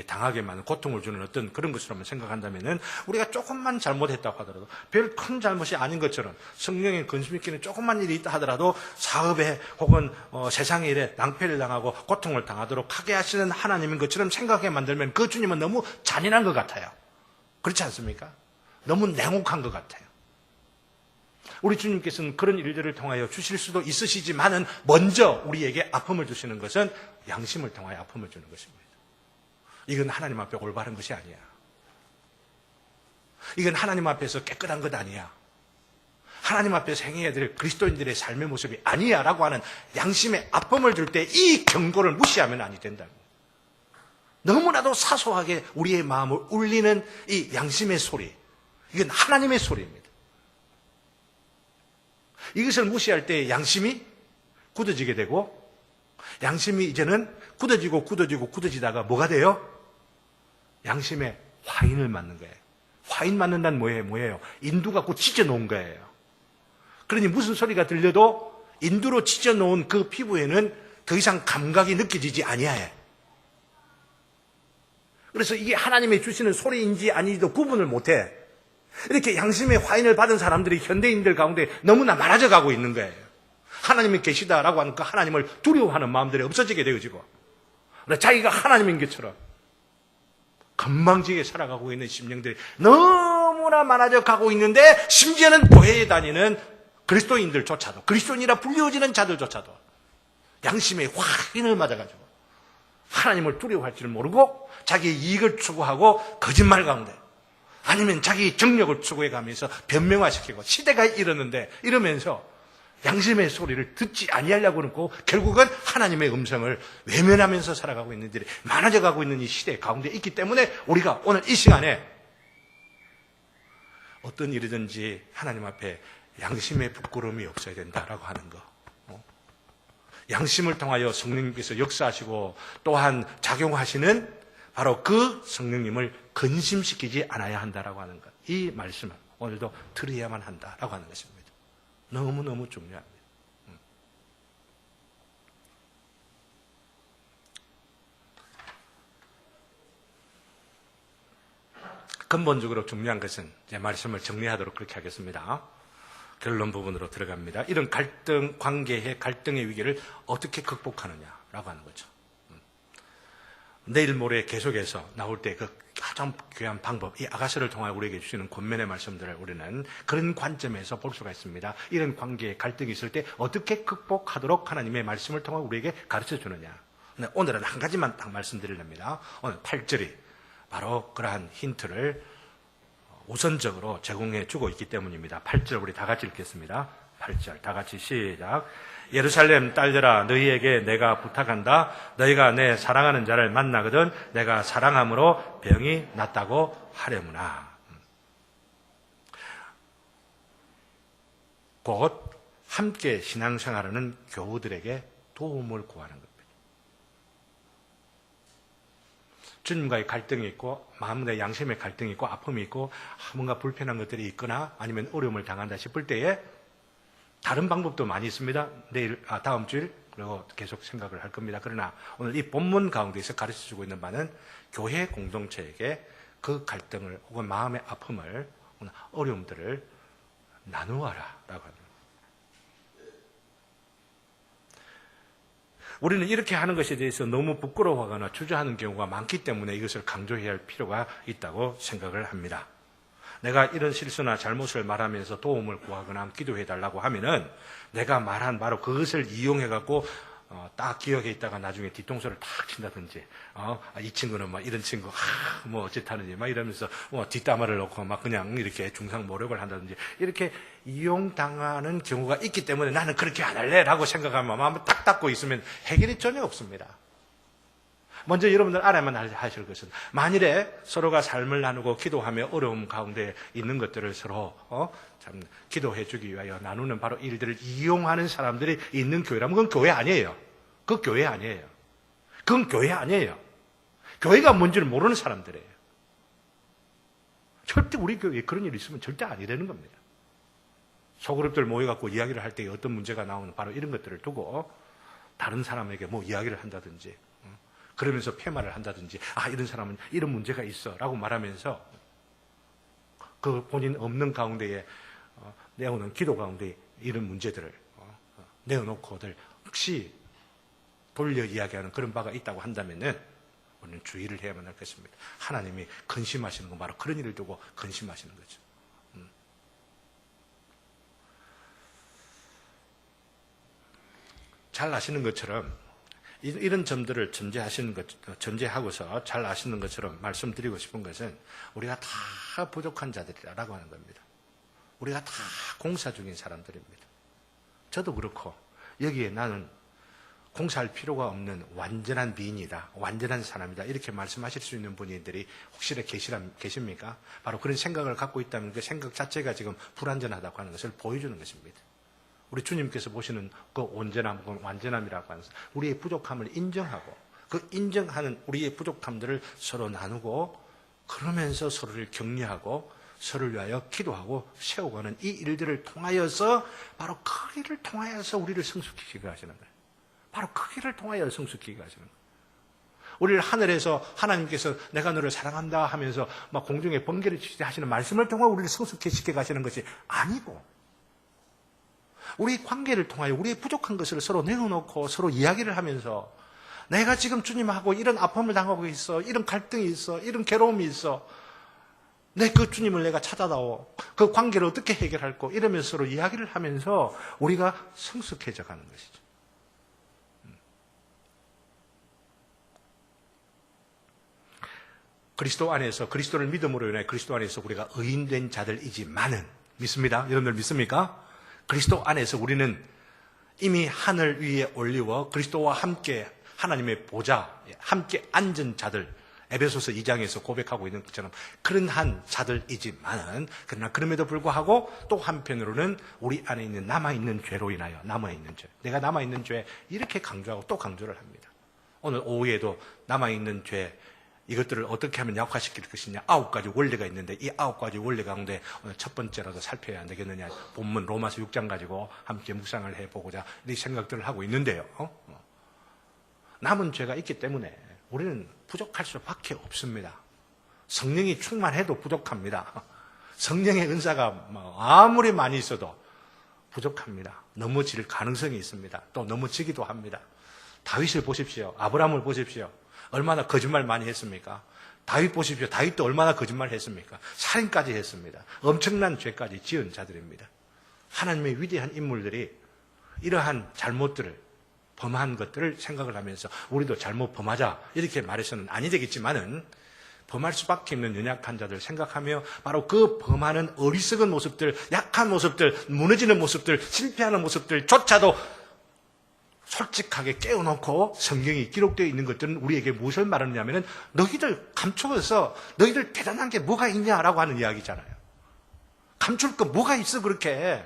Speaker 1: 당하게 만든 고통을 주는 어떤 그런 것으로만 생각한다면은 우리가 조금만 잘못했다고 하더라도 별 큰 잘못이 아닌 것처럼 성령의 근심 있기는 조금만 일이 있다 하더라도 사업에 혹은 세상의 일에 낭패를 당하고 고통을 당하도록 하게 하시는 하나님인 것처럼 생각하게 만들면 그 주님은 너무 잔인한 것 같아요. 그렇지 않습니까? 너무 냉혹한 것 같아요. 우리 주님께서는 그런 일들을 통하여 주실 수도 있으시지만은 먼저 우리에게 아픔을 주시는 것은 양심을 통하여 아픔을 주는 것입니다. 이건 하나님 앞에 올바른 것이 아니야. 이건 하나님 앞에서 깨끗한 것 아니야. 하나님 앞에서 행해야 될 그리스도인들의 삶의 모습이 아니야 라고 하는 양심의 아픔을 줄 때 이 경고를 무시하면 아니 된다. 너무나도 사소하게 우리의 마음을 울리는 이 양심의 소리, 이건 하나님의 소리입니다. 이것을 무시할 때 양심이 굳어지게 되고, 양심이 이제는 굳어지다가 뭐가 돼요? 양심에 화인을 맞는 거예요. 화인 맞는다는 뭐예요? 인두 갖고 찢어놓은 거예요. 그러니 무슨 소리가 들려도 인두로 찢어놓은 그 피부에는 더 이상 감각이 느껴지지 아니하여. 그래서 이게 하나님이 주시는 소리인지 아닌지도 구분을 못해. 이렇게 양심의 화인을 받은 사람들이 현대인들 가운데 너무나 많아져 가고 있는 거예요. 하나님이 계시다라고 하는 그 하나님을 두려워하는 마음들이 없어지게 되어지고, 자기가 하나님인 것처럼 건방지게 살아가고 있는 심령들이 너무나 많아져 가고 있는데, 심지어는 교회에 다니는 그리스도인들조차도, 그리스도인이라 불리워지는 자들조차도 양심의 화인을 맞아가지고 하나님을 두려워할 줄 모르고 자기의 이익을 추구하고 거짓말 가운데, 아니면 자기 정력을 추구해가면서 변명화시키고, 시대가 이러면서 양심의 소리를 듣지 아니하려고 그러고 결국은 하나님의 음성을 외면하면서 살아가고 있는 일이 많아져가고 있는 이 시대 가운데 있기 때문에 우리가 오늘 이 시간에 어떤 일이든지 하나님 앞에 양심의 부끄러움이 없어야 된다라고 하는 거. 양심을 통하여 성령님께서 역사하시고 또한 작용하시는 바로 그 성령님을 근심시키지 않아야 한다라고 하는 것. 이 말씀을 오늘도 들어야만 한다라고 하는 것입니다. 너무너무 중요합니다. 근본적으로 중요한 것은, 제 말씀을 정리하도록 그렇게 하겠습니다. 결론 부분으로 들어갑니다. 이런 갈등, 관계의 갈등의 위기를 어떻게 극복하느냐라고 하는 거죠. 내일 모레 계속해서 나올 때 그 가장 귀한 방법, 이 아가서를 통하여 우리에게 주시는 권면의 말씀들을 우리는 그런 관점에서 볼 수가 있습니다. 이런 관계에 갈등이 있을 때 어떻게 극복하도록 하나님의 말씀을 통하여 우리에게 가르쳐 주느냐. 오늘은 한 가지만 딱 말씀드리렵니다. 오늘 8절이 바로 그러한 힌트를 우선적으로 제공해 주고 있기 때문입니다. 8절 우리 다 같이 읽겠습니다. 8절 다 같이 시작. 예루살렘 딸들아, 너희에게 내가 부탁한다. 너희가 내 사랑하는 자를 만나거든 내가 사랑함으로 병이 낫다고 하려무나. 곧 함께 신앙생활하는 교우들에게 도움을 구하는 겁니다. 주님과의 갈등이 있고, 마음의 양심의 갈등이 있고, 아픔이 있고, 뭔가 불편한 것들이 있거나 아니면 어려움을 당한다 싶을 때에 다른 방법도 많이 있습니다. 다음 주일 그리고 계속 생각을 할 겁니다. 그러나 오늘 이 본문 가운데서 가르쳐주고 있는 바는 교회 공동체에게 그 갈등을 혹은 마음의 아픔을, 어려움들을 나누어라 라고 합니다. 우리는 이렇게 하는 것에 대해서 너무 부끄러워하거나 주저하는 경우가 많기 때문에 이것을 강조해야 할 필요가 있다고 생각을 합니다. 내가 이런 실수나 잘못을 말하면서 도움을 구하거나 기도해달라고 하면은 내가 말한 바로 그것을 이용해갖고 딱 기억에 있다가 나중에 뒤통수를 탁 친다든지, 이 친구는 막 이런 친구, 뭐 어쨌다는지 막 이러면서 뒷담화를 놓고 막 그냥 이렇게 중상모욕을 한다든지 이렇게 이용당하는 경우가 있기 때문에 나는 그렇게 안 할래라고 생각하면 마음을 딱 닫고 있으면 해결이 전혀 없습니다. 먼저 여러분들 알아야만 하실 것은, 만일에 서로가 삶을 나누고 기도하며 어려움 가운데 있는 것들을 서로 참 기도해 주기 위하여 나누는 바로 일들을 이용하는 사람들이 있는 교회라면 그건 교회 아니에요. 그 교회 아니에요. 그건 교회 아니에요. 교회가 뭔지를 모르는 사람들이에요. 절대 우리 교회에 그런 일이 있으면 절대 아니라는 겁니다. 소그룹들 모여갖고 이야기를 할 때 어떤 문제가 나오는 바로 이런 것들을 두고 다른 사람에게 뭐 이야기를 한다든지 그러면서 폐말을 한다든지 이런 사람은 이런 문제가 있어 라고 말하면서 그 본인 없는 가운데에 내어놓은 기도 가운데 이런 문제들을 내어놓고들 혹시 돌려 이야기하는 그런 바가 있다고 한다면은 우리는 주의를 해야만 할 것입니다. 하나님이 근심하시는 건 바로 그런 일을 두고 근심하시는 거죠. 잘 아시는 것처럼 이런 점들을 전제하고서 잘 아시는 것처럼 말씀드리고 싶은 것은 우리가 다 부족한 자들이라고 하는 겁니다. 우리가 다 공사 중인 사람들입니다. 저도 그렇고 여기에 나는 공사할 필요가 없는 완전한 미인이다, 완전한 사람이다 이렇게 말씀하실 수 있는 분들이 혹시나 계십니까? 바로 그런 생각을 갖고 있다면 그 생각 자체가 지금 불완전하다고 하는 것을 보여주는 것입니다. 우리 주님께서 보시는 그 온전함, 그 완전함이라고 하는 우리의 부족함을 인정하고 그 인정하는 우리의 부족함들을 서로 나누고 그러면서 서로를 격려하고 서로를 위하여 기도하고 세워가는 이 일들을 통하여서 바로 그 일을 통하여서 우리를 성숙시키게 하시는 거예요. 바로 그 길을 통하여 성숙히게 하시는 거예요. 우리를 하늘에서 하나님께서 내가 너를 사랑한다 하면서 막 공중에 번개를 치듯이 하시는 말씀을 통해 우리를 성숙시켜 가시는 것이 아니고 우리 관계를 통하여 우리의 부족한 것을 서로 내어놓고 서로 이야기를 하면서 내가 지금 주님하고 이런 아픔을 당하고 있어, 이런 갈등이 있어, 이런 괴로움이 있어, 그 주님을 내가 찾아다오, 그 관계를 어떻게 해결할까 이러면서 서로 이야기를 하면서 우리가 성숙해져 가는 것이죠. 그리스도 안에서 그리스도를 믿음으로 인해 그리스도 안에서 우리가 의인된 자들이지만은 믿습니다. 여러분들 믿습니까? 그리스도 안에서 우리는 이미 하늘 위에 올리워 그리스도와 함께 하나님의 보좌 함께 앉은 자들 에베소서 2장에서 고백하고 있는 것처럼 그런 한 자들이지만은 그러나 그럼에도 불구하고 또 한편으로는 우리 안에 있는 남아있는 죄로 인하여 남아있는 죄 내가 남아있는 죄 이렇게 강조하고 또 강조를 합니다. 오늘 오후에도 남아있는 죄 이것들을 어떻게 하면 약화시킬 것이냐 9가지 원리가 있는데 이 9가지 원리 가운데 오늘 첫 번째라도 살펴야 안 되겠느냐 본문 로마서 6장 가지고 함께 묵상을 해보고자 이 생각들을 하고 있는데요. 남은 죄가 있기 때문에 우리는 부족할 수밖에 없습니다. 성령이 충만해도 부족합니다. 성령의 은사가 아무리 많이 있어도 부족합니다. 넘어질 가능성이 있습니다. 또 넘어지기도 합니다. 다윗을 보십시오. 아브라함을 보십시오. 얼마나 거짓말 많이 했습니까? 다윗 보십시오. 다윗도 얼마나 거짓말 했습니까? 살인까지 했습니다. 엄청난 죄까지 지은 자들입니다. 하나님의 위대한 인물들이 이러한 잘못들을 범한 것들을 생각을 하면서 우리도 잘못 범하자 이렇게 말해서는 아니 되겠지만은 범할 수밖에 없는 연약한 자들 생각하며 바로 그 범하는 어리석은 모습들, 약한 모습들, 무너지는 모습들, 실패하는 모습들조차도 솔직하게 깨워놓고 성경이 기록되어 있는 것들은 우리에게 무엇을 말하느냐면 너희들 감추어서 너희들 대단한 게 뭐가 있냐라고 하는 이야기잖아요. 감출 거 뭐가 있어 그렇게.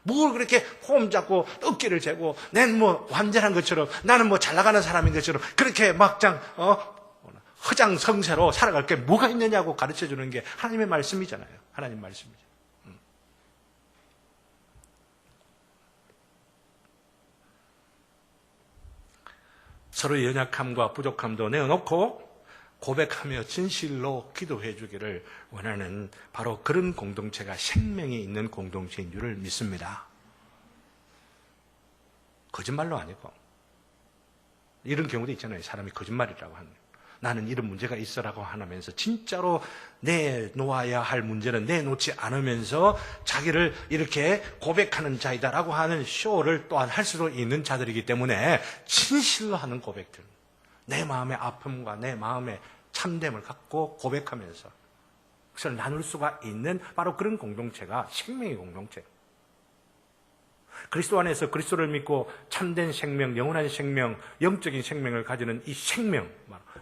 Speaker 1: 뭘 그렇게 폼 잡고 어깨를 재고 난 뭐 완전한 것처럼 나는 뭐 잘 나가는 사람인 것처럼 그렇게 막장 허장성세로 살아갈 게 뭐가 있느냐고 가르쳐주는 게 하나님의 말씀이잖아요. 하나님 말씀이죠. 서로의 연약함과 부족함도 내어놓고 고백하며 진실로 기도해 주기를 원하는 바로 그런 공동체가 생명이 있는 공동체인 줄을 믿습니다. 거짓말로 아니고 이런 경우도 있잖아요. 사람이 거짓말이라고 하는 나는 이런 문제가 있어라고 하면서 진짜로 내놓아야 할 문제는 내놓지 않으면서 자기를 이렇게 고백하는 자이다라고 하는 쇼를 또한 할 수도 있는 자들이기 때문에 진실로 하는 고백들 내 마음의 아픔과 내 마음의 참됨을 갖고 고백하면서 그것을 나눌 수가 있는 바로 그런 공동체가 생명의 공동체. 그리스도 안에서 그리스도를 믿고 참된 생명, 영원한 생명, 영적인 생명을 가지는 이 생명,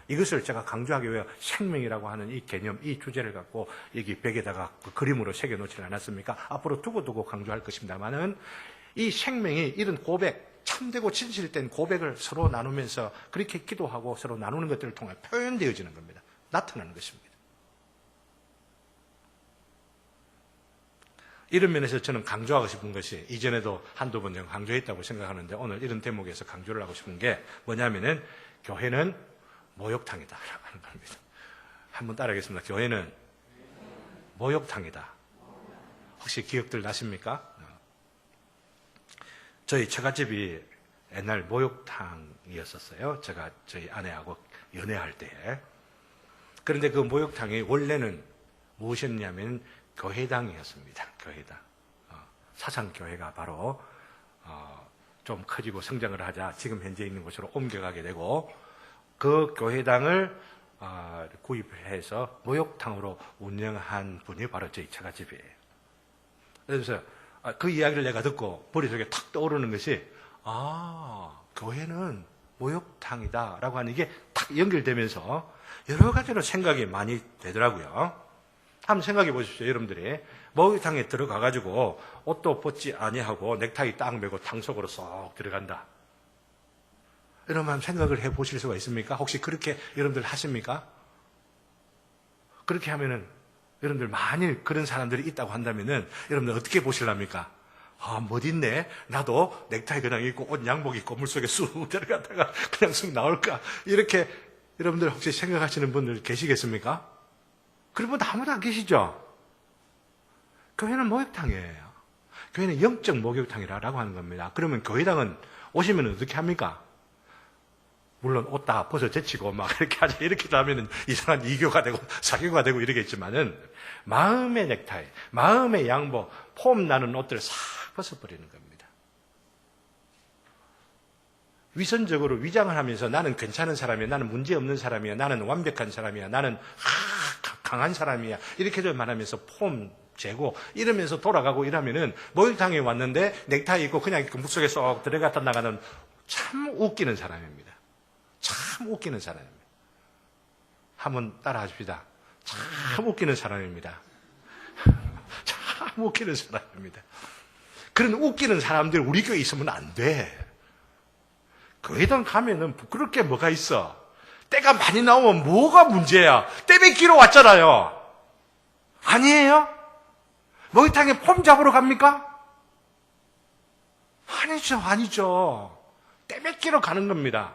Speaker 1: 이것을 제가 강조하기 위해 생명이라고 하는 이 개념, 이 주제를 갖고 여기 벽에다가 그 그림으로 새겨놓지 않았습니까? 앞으로 두고두고 강조할 것입니다만은 이 생명이 이런 고백, 참되고 진실된 고백을 서로 나누면서 그렇게 기도하고 서로 나누는 것들을 통해 표현되어지는 겁니다. 나타나는 것입니다. 이런 면에서 저는 강조하고 싶은 것이 이전에도 한두 번 강조했다고 생각하는데 오늘 이런 대목에서 강조를 하고 싶은 게 뭐냐면은 교회는 목욕탕이다 하는 겁니다. 한번 따라하겠습니다. 교회는 목욕탕이다. 혹시 기억들 나십니까? 저희 처갓집이 옛날 목욕탕이었었어요. 제가 저희 아내하고 연애할 때에. 그런데 그 목욕탕이 원래는 무엇이었냐면 교회당이었습니다. 교회당. 사상교회가 바로 좀 커지고 성장을 하자 지금 현재 있는 곳으로 옮겨가게 되고 그 교회당을 구입을 해서 목욕탕으로 운영한 분이 바로 저희 처갓집이에요. 그래서 그 이야기를 내가 듣고 머릿속에 탁 떠오르는 것이 교회는 목욕탕이다라고 하는 게 탁 연결되면서 여러 가지로 생각이 많이 되더라고요. 한번 생각해 보십시오. 여러분들이 목욕탕에 들어가가지고 옷도 벗지 아니하고 넥타이 딱 메고 탕 속으로 쏙 들어간다. 이러면 생각을 해 보실 수가 있습니까? 혹시 그렇게 여러분들 하십니까? 그렇게 하면은 여러분들 만일 그런 사람들이 있다고 한다면은 여러분들 어떻게 보실랍니까? 못 있네. 나도 넥타이 그냥 입고 옷 양복 입고 물속에 쑥 들어갔다가 그냥 쑥 나올까? 이렇게 여러분들 혹시 생각하시는 분들 계시겠습니까? 그런 분 아무도 안 계시죠? 교회는 목욕탕이에요. 교회는 영적 목욕탕이라고 하는 겁니다. 그러면 교회당은 오시면 어떻게 합니까? 물론 옷 다 벗어 제치고 막 이렇게 하자 이렇게 하면은 이상한 이교가 되고 사교가 되고 이러겠지만은 마음의 넥타이, 마음의 양복, 폼 나는 옷들을 싹 벗어버리는 겁니다. 위선적으로 위장을 하면서 나는 괜찮은 사람이야, 나는 문제 없는 사람이야, 나는 완벽한 사람이야, 나는 강한 사람이야 이렇게 말하면서 폼 재고 이러면서 돌아가고 이러면은 목욕탕에 왔는데 넥타이 입고 그냥 물속에 쏙 들어갔다 나가는 참 웃기는 사람입니다. 참 웃기는 사람입니다. 한번 따라 하십시다. 참 웃기는 사람입니다. 참 웃기는 사람입니다. 그런 웃기는 사람들 우리 교회에 있으면 안 돼. 교회당 가면은 부끄러울 게 뭐가 있어? 때가 많이 나오면 뭐가 문제야? 때 뱉기로 왔잖아요. 아니에요? 목욕탕에 폼 잡으러 갑니까? 아니죠. 때 뱉기로 가는 겁니다.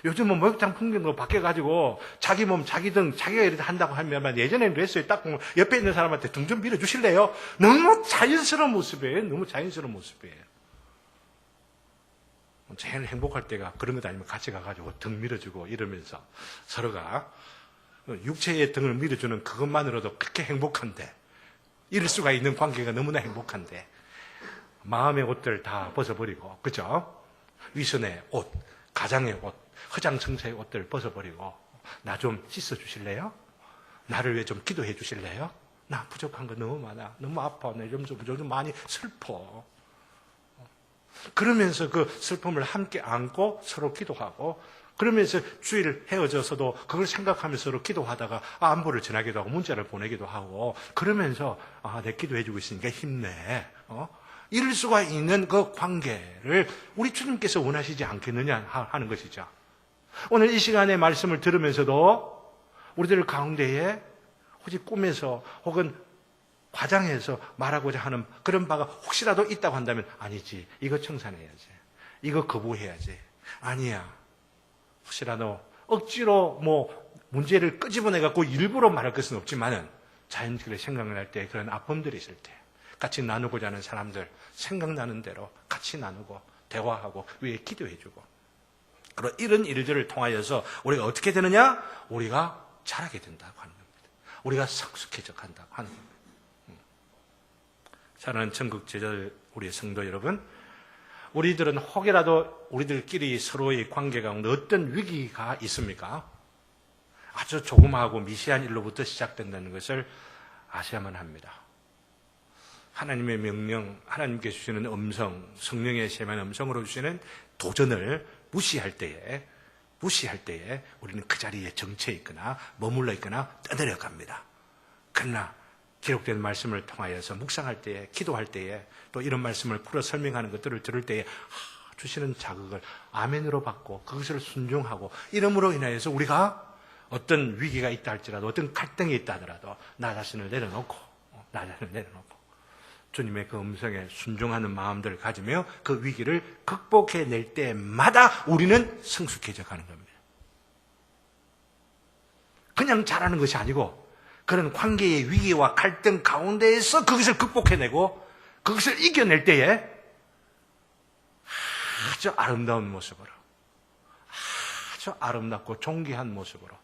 Speaker 1: 요즘은 목욕탕 풍경도 바뀌어가지고 자기 몸, 자기 등, 자기가 이렇게 한다고 하면 예전에는 그랬어요. 딱 보면 옆에 있는 사람한테 등 좀 밀어주실래요? 너무 자연스러운 모습이에요. 너무 자연스러운 모습이에요. 제일 행복할 때가 그런 것 아니면 같이 가가지고 등 밀어주고 이러면서 서로가 육체의 등을 밀어주는 그것만으로도 그렇게 행복한데 이럴 수가 있는 관계가 너무나 행복한데 마음의 옷들 다 벗어버리고 그죠? 위선의 옷, 가장의 옷, 허장성사의 옷들 벗어버리고 나 좀 씻어주실래요? 나를 위해 좀 기도해 주실래요? 나 부족한 거 너무 많아. 너무 아파. 나 요즘 많이 슬퍼. 그러면서 그 슬픔을 함께 안고 서로 기도하고 그러면서 주일 헤어져서도 그걸 생각하면서 서로 기도하다가 안부를 전하기도 하고 문자를 보내기도 하고 그러면서 내 기도해 주고 있으니까 힘내. 이럴 수가 있는 그 관계를 우리 주님께서 원하시지 않겠느냐 하는 것이죠. 오늘 이 시간에 말씀을 들으면서도 우리들 가운데에 혹시 꿈에서 혹은 과장해서 말하고자 하는 그런 바가 혹시라도 있다고 한다면 아니지. 이거 청산해야지. 이거 거부해야지. 아니야. 혹시라도 억지로 문제를 끄집어내 갖고 일부러 말할 것은 없지만은 자연스럽게 생각을 할 때 그런 아픔들이 있을 때 같이 나누고자 하는 사람들 생각나는 대로 같이 나누고 대화하고 위에 기도해주고 그런 이런 일들을 통하여서 우리가 어떻게 되느냐? 우리가 자라게 된다고 하는 겁니다. 우리가 성숙해져 간다고 하는 겁니다. 사랑하는 전국 제자 우리 성도 여러분, 우리들은 혹이라도 우리들끼리 서로의 관계 가운데 어떤 위기가 있습니까? 아주 조그마하고 미세한 일로부터 시작된다는 것을 아셔야만 합니다. 하나님의 명령, 하나님께 주시는 음성, 성령의 세만 음성으로 주시는 도전을 무시할 때에 우리는 그 자리에 정체 있거나 머물러 있거나 떠내려 갑니다. 그러나 기록된 말씀을 통하여서 묵상할 때에, 기도할 때에, 또 이런 말씀을 풀어 설명하는 것들을 들을 때에 주시는 자극을 아멘으로 받고 그것을 순종하고, 이름으로 인하여서 우리가 어떤 위기가 있다 할지라도, 어떤 갈등이 있다 하더라도 나 자신을 내려놓고 주님의 그 음성에 순종하는 마음들을 가지며 그 위기를 극복해낼 때마다 우리는 성숙해져 가는 겁니다. 그냥 잘하는 것이 아니고 그런 관계의 위기와 갈등 가운데에서 그것을 극복해내고 그것을 이겨낼 때에 아주 아름다운 모습으로, 아주 아름답고 존귀한 모습으로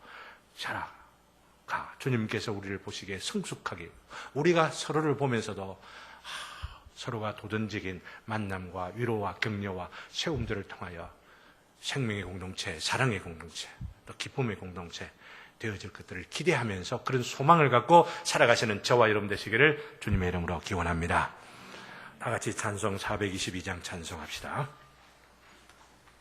Speaker 1: 자라가. 주님께서 우리를 보시기에 성숙하게, 우리가 서로를 보면서도 서로가 도전적인 만남과 위로와 격려와 세움들을 통하여 생명의 공동체, 사랑의 공동체, 또 기쁨의 공동체 되어질 것들을 기대하면서 그런 소망을 갖고 살아가시는 저와 여러분 되시기를 주님의 이름으로 기원합니다. 다 같이 찬송 422장 찬송합시다.